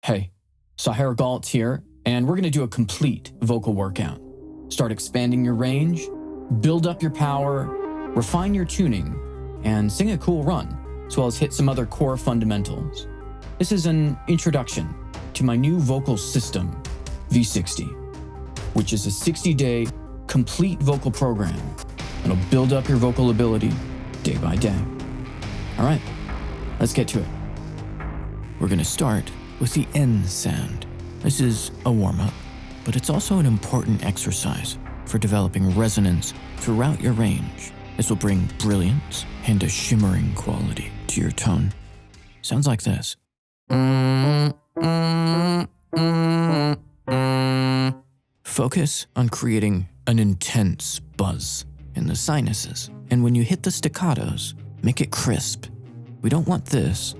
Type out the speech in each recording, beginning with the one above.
Hey, Saher Galt here, and we're going to do a complete vocal workout. Start expanding your range, build up your power, refine your tuning, and sing a cool run, as well as hit some other core fundamentals. This is an introduction to my new vocal system, V60, which is a 60-day complete vocal program that'll build up your vocal ability day by day. All right, let's get to it. We're going to start with the N sound. This is a warm-up, but it's also an important exercise for developing resonance throughout your range. This will bring brilliance and a shimmering quality to your tone. Sounds like this. Focus on creating an intense buzz in the sinuses, and when you hit the staccatos, make it crisp. We don't want this.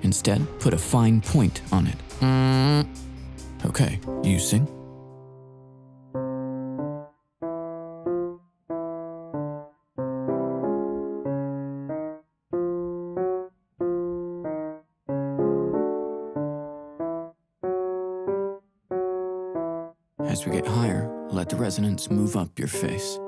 Instead, put a fine point on it. Okay, you sing. As we get higher, let the resonance move up your face.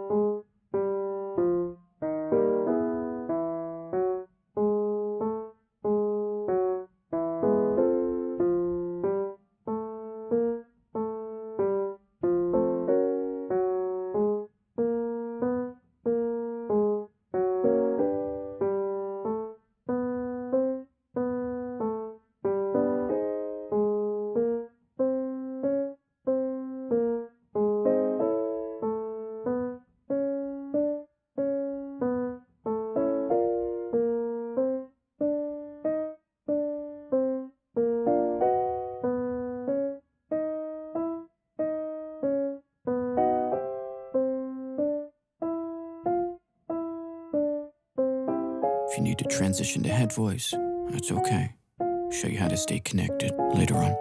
If you need to transition to head voice, that's okay. I'll show you how to stay connected later on.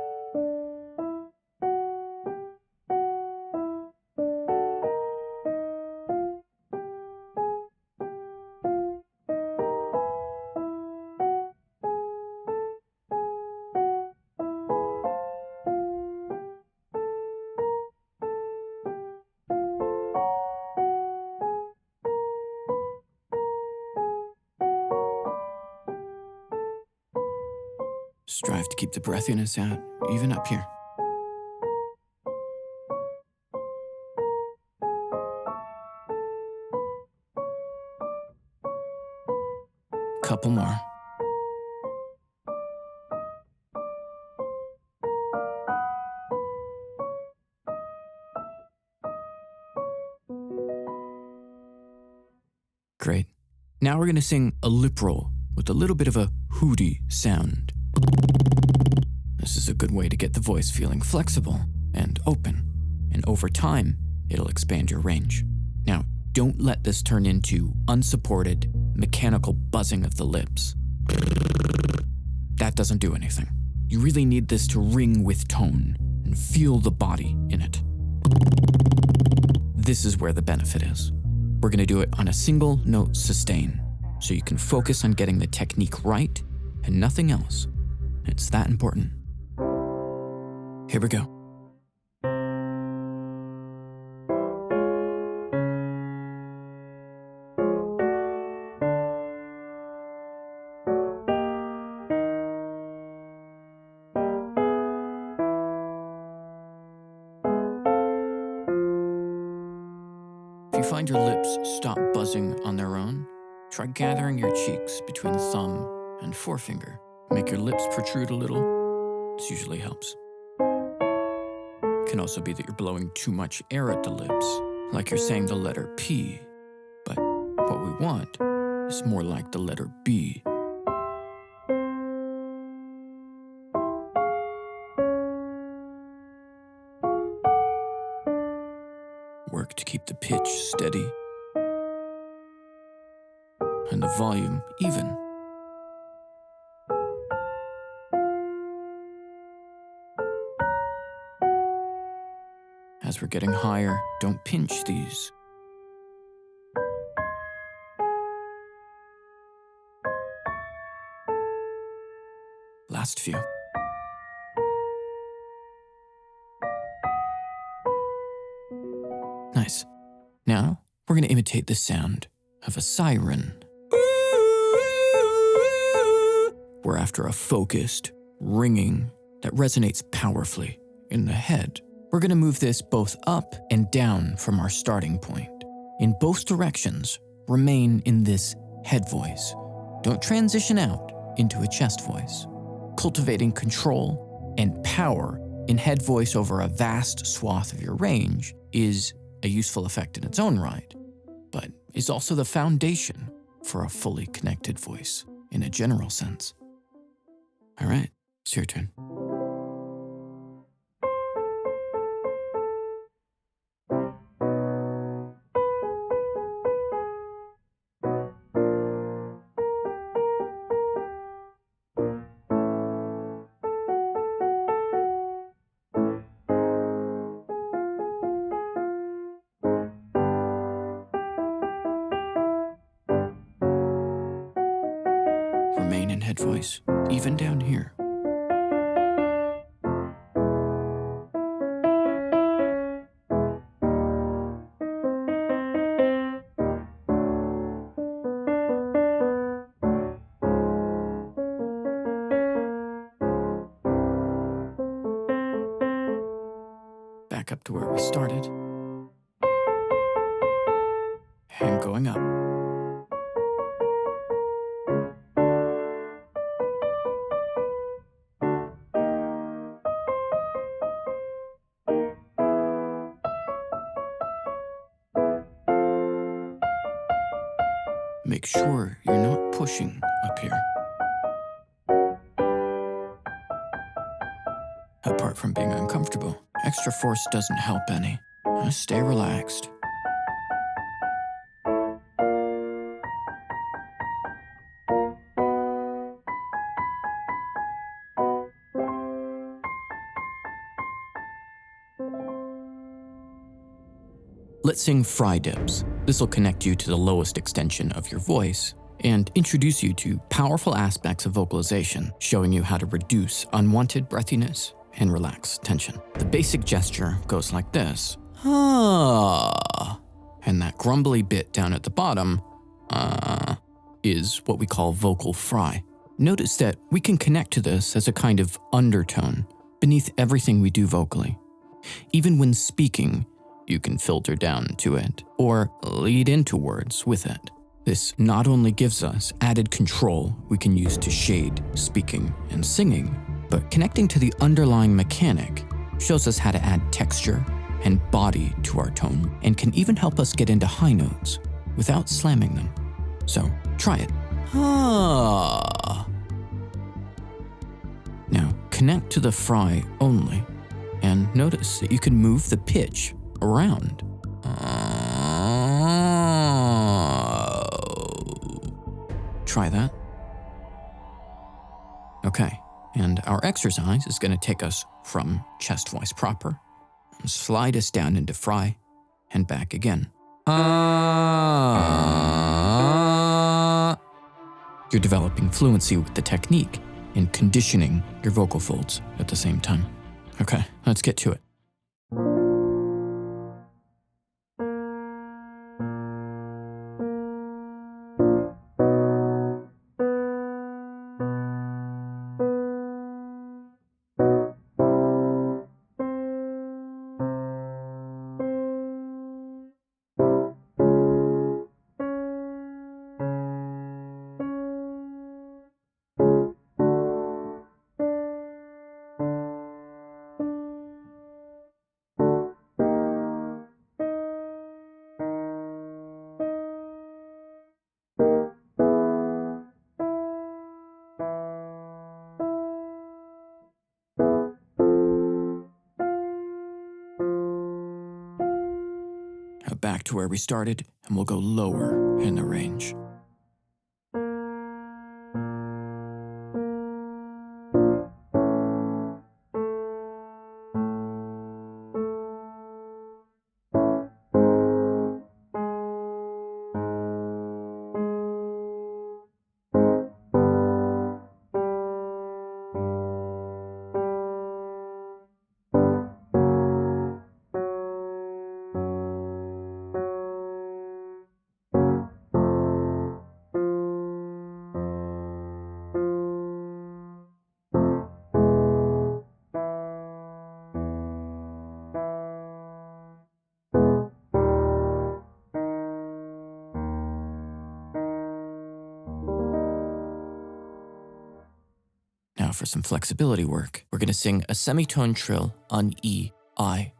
Strive to keep the breathiness out, even up here. Couple more. Great. Now we're going to sing a lip roll with a little bit of a hooty sound. This is a good way to get the voice feeling flexible and open, and over time, it'll expand your range. Now, don't let this turn into unsupported, mechanical buzzing of the lips. That doesn't do anything. You really need this to ring with tone and feel the body in it. This is where the benefit is. We're going to do it on a single note sustain, so you can focus on getting the technique right and nothing else. It's that important. Here we go. If you find your lips stop buzzing on their own, try gathering your cheeks between thumb and forefinger. Make your lips protrude a little. This usually helps. It can also be that you're blowing too much air at the lips, like you're saying the letter P. But what we want is more like the letter B. Work to keep the pitch steady and the volume even. As we're getting higher, don't pinch these. Last few. Now, we're going to imitate the sound of a siren. We're after a focused, ringing that resonates powerfully in the head. We're going to move this both up and down from our starting point. In both directions, remain in this head voice. Don't transition out into a chest voice. Cultivating control and power in head voice over a vast swath of your range is a useful effect in its own right, but is also the foundation for a fully connected voice in a general sense. All right, it's your turn. Remain in head voice, even down here. Back up to where we started. And going up. Make sure you're not pushing up here. Apart from being uncomfortable, extra force doesn't help any. Just stay relaxed. Let's sing Fry Dips. This will connect you to the lowest extension of your voice and introduce you to powerful aspects of vocalization, showing you how to reduce unwanted breathiness and relax tension. The basic gesture goes like this. Ah. And that grumbly bit down at the bottom, is what we call vocal fry. Notice that we can connect to this as a kind of undertone beneath everything we do vocally. Even when speaking, you can filter down to it or lead into words with it. This not only gives us added control we can use to shade speaking and singing, but connecting to the underlying mechanic shows us how to add texture and body to our tone and can even help us get into high notes without slamming them. So try it. Ah. Now connect to the fry only and notice that you can move the pitch around. Try that. Okay, and our exercise is going to take us from chest voice proper and slide us down into fry and back again. You're developing fluency with the technique and conditioning your vocal folds at the same time. Okay, let's get to it. Back to where we started, and we'll go lower in the range. for some flexibility work, we're going to sing a semitone trill on E, I.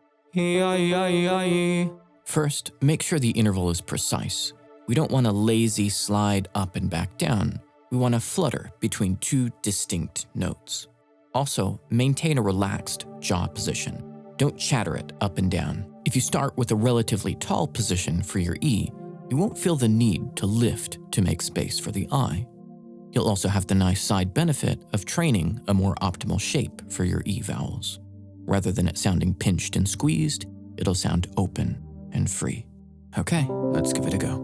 First, make sure the interval is precise. We don't want a lazy slide up and back down. We want to flutter between two distinct notes. Also, maintain a relaxed jaw position. Don't chatter it up and down. If you start with a relatively tall position for your E, you won't feel the need to lift to make space for the I. You'll also have the nice side benefit of training a more optimal shape for your E vowels. Rather than it sounding pinched and squeezed, it'll sound open and free. Okay, let's give it a go.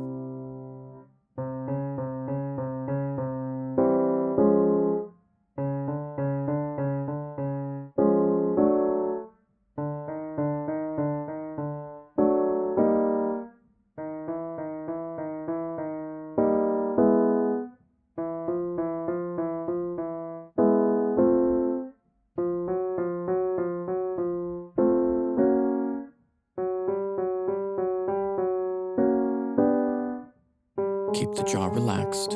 Keep the jaw relaxed.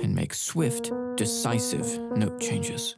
And make swift, decisive note changes.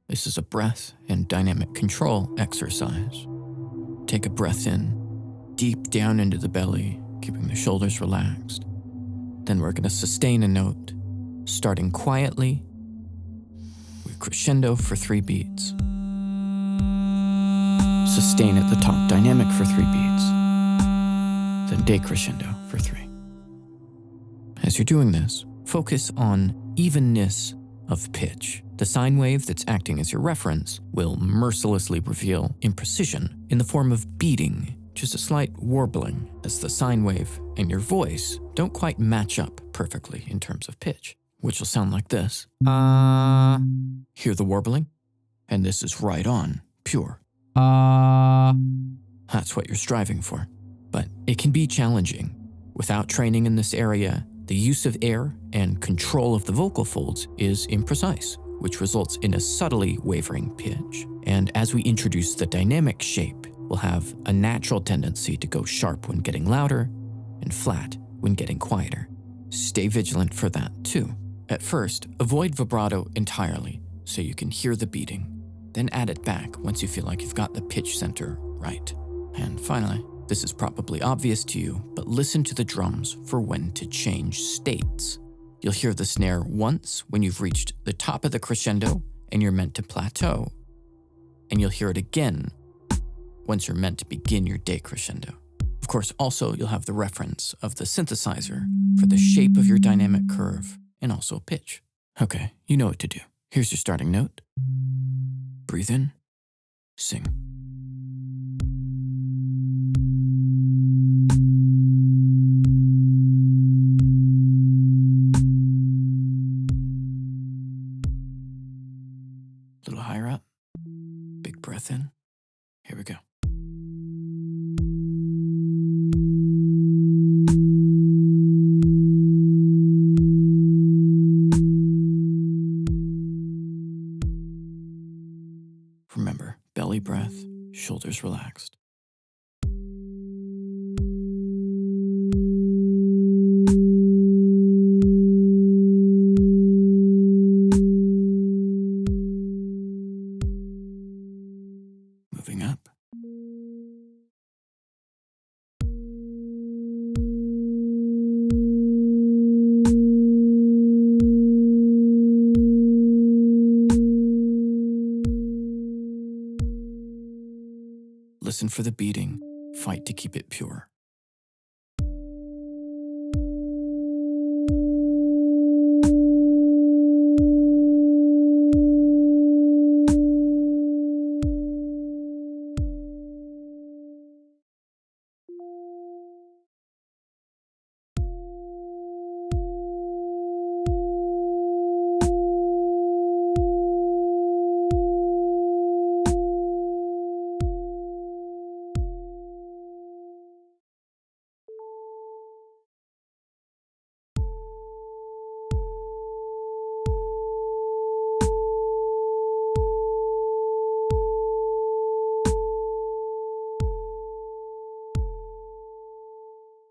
This is a breath and dynamic control exercise. Take a breath in, deep down into the belly, keeping the shoulders relaxed. Then we're going to sustain a note, starting quietly. We crescendo for 3 beats. Sustain at the top dynamic for 3 beats. Then decrescendo for 3. As you're doing this, focus on evenness of pitch. The sine wave that's acting as your reference will mercilessly reveal imprecision in the form of beating, just a slight warbling, as the sine wave and your voice don't quite match up perfectly in terms of pitch, which will sound like this. Hear the warbling? And this is right on, pure. That's what you're striving for. But it can be challenging. Without training in this area, the use of air and control of the vocal folds is imprecise, which results in a subtly wavering pitch. And as we introduce the dynamic shape, we'll have a natural tendency to go sharp when getting louder and flat when getting quieter. Stay vigilant for that too. At first, avoid vibrato entirely so you can hear the beating. Then add it back once you feel like you've got the pitch center right. And finally, this is probably obvious to you, but listen to the drums for when to change states. You'll hear the snare once when you've reached the top of the crescendo and you're meant to plateau. And you'll hear it again once you're meant to begin your decrescendo. Of course, also you'll have the reference of the synthesizer for the shape of your dynamic curve and also pitch. Okay, you know what to do. Here's your starting note. Breathe in, sing. A little higher up. Big breath in. Here we go. Remember, belly breath, shoulders relaxed. Moving up. listen for the beating, fight to keep it pure.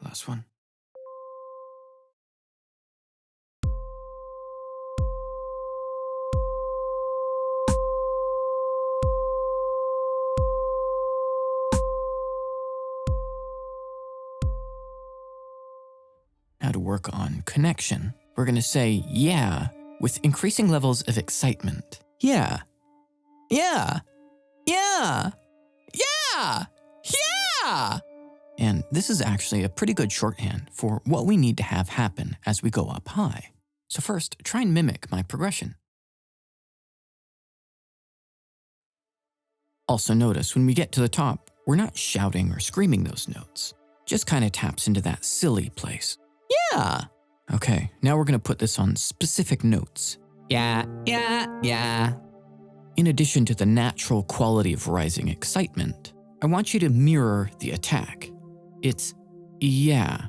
Last one. Now to work on connection, we're going to say yeah with increasing levels of excitement. Yeah. Yeah. Yeah. Yeah. Yeah. And this is actually a pretty good shorthand for what we need to have happen as we go up high. So first, try and mimic my progression. Also notice when we get to the top, we're not shouting or screaming those notes. Just kind of taps into that silly place. Yeah. Okay, now we're gonna put this on specific notes. Yeah, yeah, yeah. In addition to the natural quality of rising excitement, I want you to mirror the attack. It's yeah.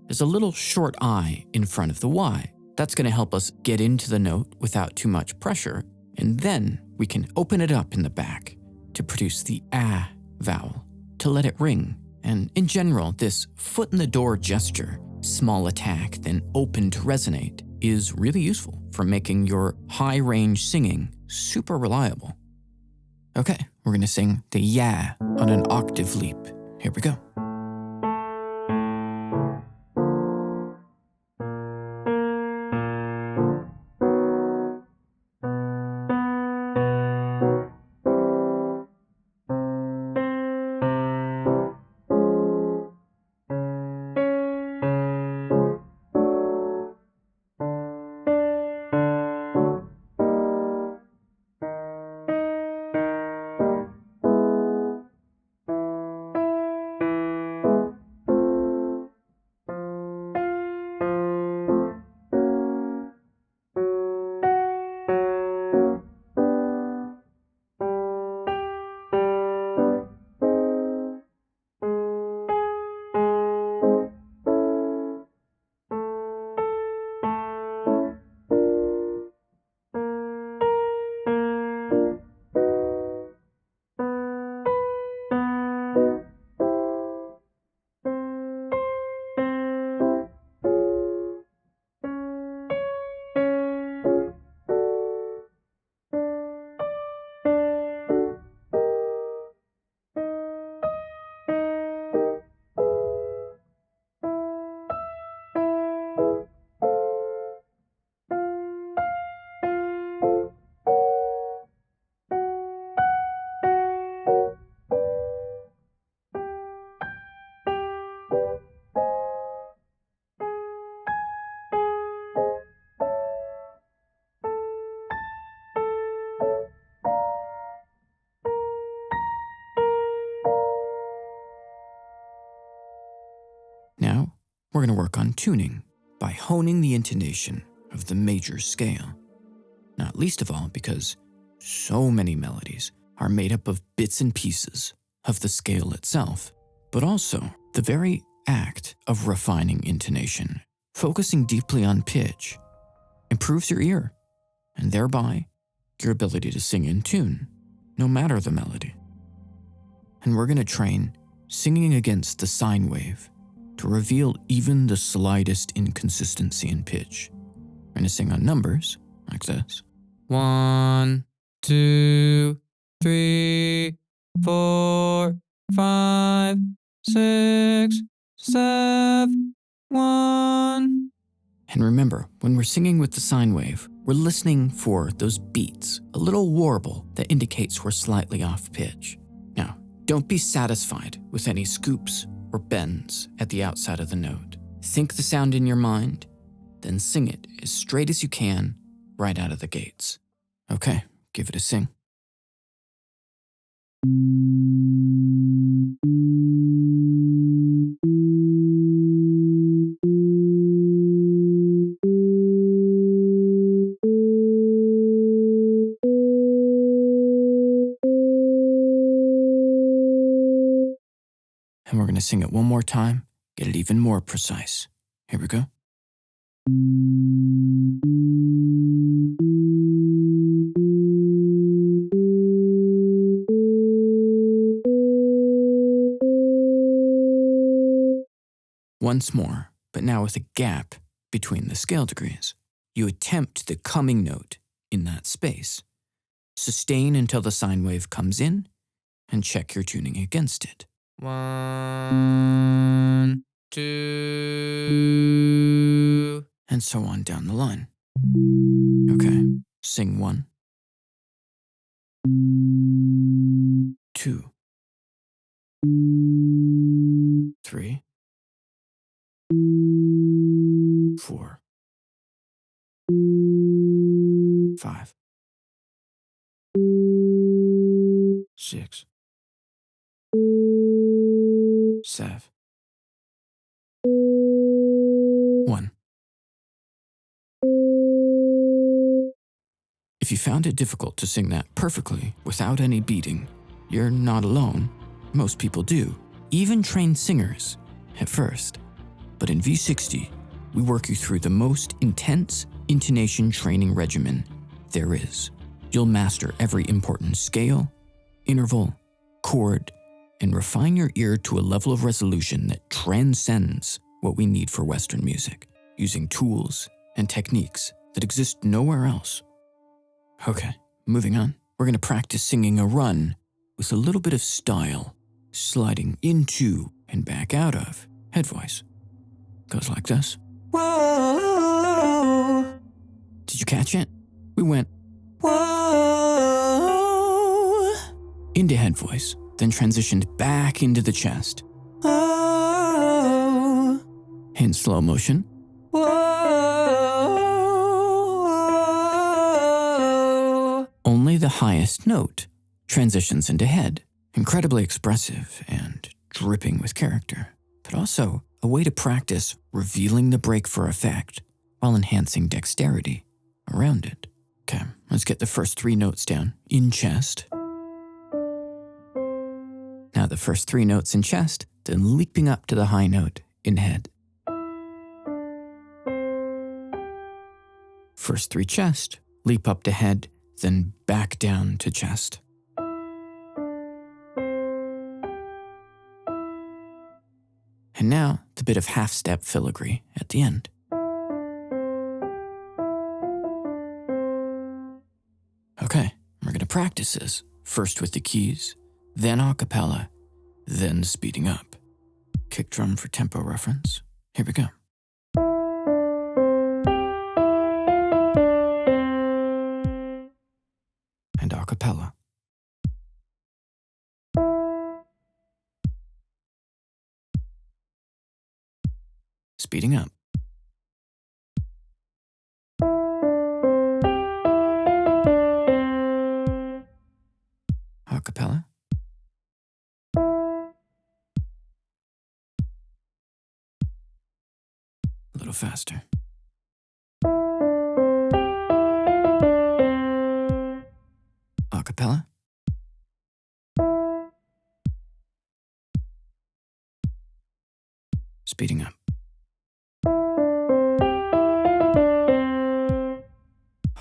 There's a little short I in front of the Y. That's gonna help us get into the note without too much pressure, and then we can open it up in the back to produce the ah vowel, to let it ring. And in general, this foot in the door gesture, small attack, then open to resonate, is really useful for making your high range singing super reliable. Okay, we're gonna sing the yeah on an octave leap. Here we go. Now, we're going to work on tuning by honing the intonation of the major scale. Not least of all because so many melodies are made up of bits and pieces of the scale itself, but also the very act of refining intonation, focusing deeply on pitch, improves your ear, and thereby your ability to sing in tune, no matter the melody. And we're going to train singing against the sine wave to reveal even the slightest inconsistency in pitch. We're going to sing on numbers like this. 1, 2, 3, 4, 5, 6, 7, 1. And remember, when we're singing with the sine wave, we're listening for those beats, a little warble that indicates we're slightly off pitch. Now, Don't be satisfied with any scoops or bends at the outside of the note. Think the sound in your mind, then sing it as straight as you can right out of the gates. Okay, give it a sing. And we're going to sing it one more time, get it even more precise. Here we go. Once more, but now with a gap between the scale degrees. You attempt the coming note in that space. Sustain until the sine wave comes in, and check your tuning against it. 1, 2, and so on down the line. Okay, sing 1, 2, 3, 4, 5, 6, 7, 1. If you found it difficult to sing that perfectly without any beating, you're not alone. Most people do, even trained singers, at first. But in V60, we work you through the most intense intonation training regimen there is. You'll master every important scale, interval, chord, and refine your ear to a level of resolution that transcends what we need for Western music, using tools and techniques that exist nowhere else. Okay, moving on. We're going to practice singing a run with a little bit of style, sliding into and back out of head voice. Goes like this. Whoa. Did you catch it? We went whoa into head voice, then transitioned back into the chest. Whoa. In slow motion. Whoa. Only the highest note transitions into head. Incredibly expressive and dripping with character, but also a way to practice revealing the break for effect while enhancing dexterity around it. Okay, let's get the first 3 notes down in chest. Now the first 3 notes in chest, then leaping up to the high note in head. First 3 chest, leap up to head, then back down to chest. And now, the bit of half-step filigree at the end. Okay, we're going to practice this, first with the keys, then a cappella, then speeding up. Kick drum for tempo reference. Here we go. And a cappella. Speeding up. A cappella. A little faster. A cappella. Speeding up.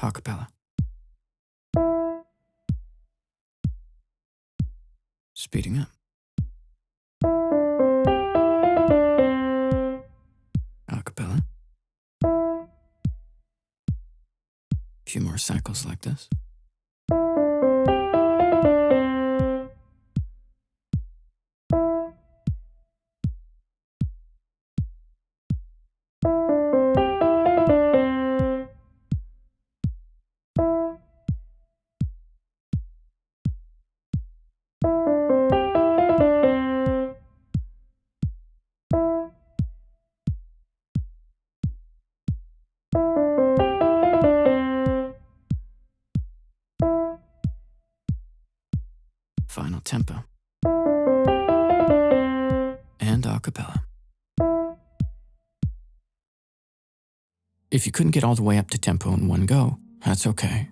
A cappella. Speeding up. A cappella. A few more cycles like this. final tempo, and a cappella. If you couldn't get all the way up to tempo in one go, that's okay.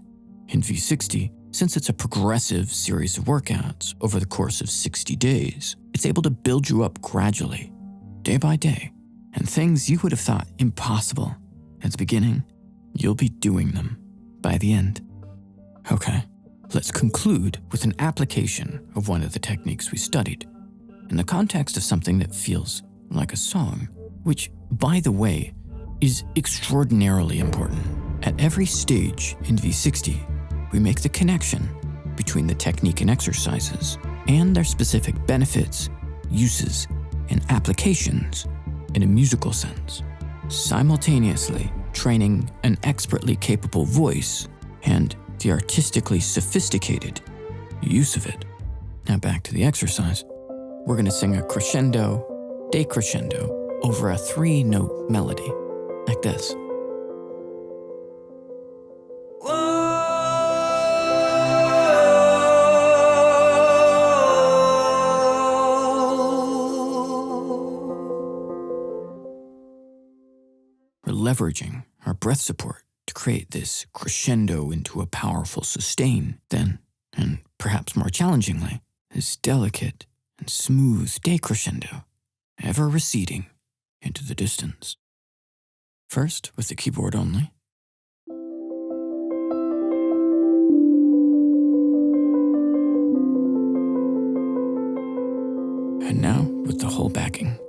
In V60, since it's a progressive series of workouts over the course of 60 days, it's able to build you up gradually, day by day, and things you would have thought impossible at the beginning, you'll be doing them by the end. Okay, let's conclude with an application of one of the techniques we studied in the context of something that feels like a song, which, by the way, is extraordinarily important. At every stage in V60, we make the connection between the technique and exercises and their specific benefits, uses, and applications in a musical sense, simultaneously training an expertly capable voice and the artistically sophisticated use of it. Now back to the exercise. We're going to sing a crescendo, decrescendo over a 3-note melody, like this. We're leveraging our breath support to create this crescendo into a powerful sustain, then, and perhaps more challengingly, this delicate and smooth decrescendo, ever receding into the distance. First, with the keyboard only. And now with the whole backing.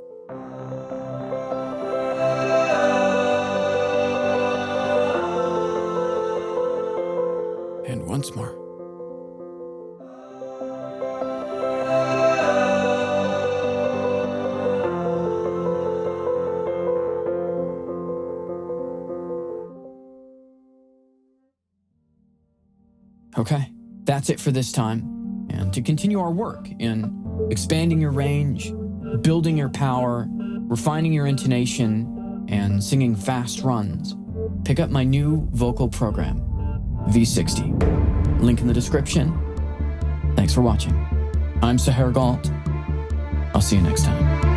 And once more. Okay, that's it for this time. And to continue our work in expanding your range, building your power, refining your intonation, and singing fast runs, pick up my new vocal program, V60. Link in the description. Thanks for watching. I'm Saher Galt. I'll see you next time.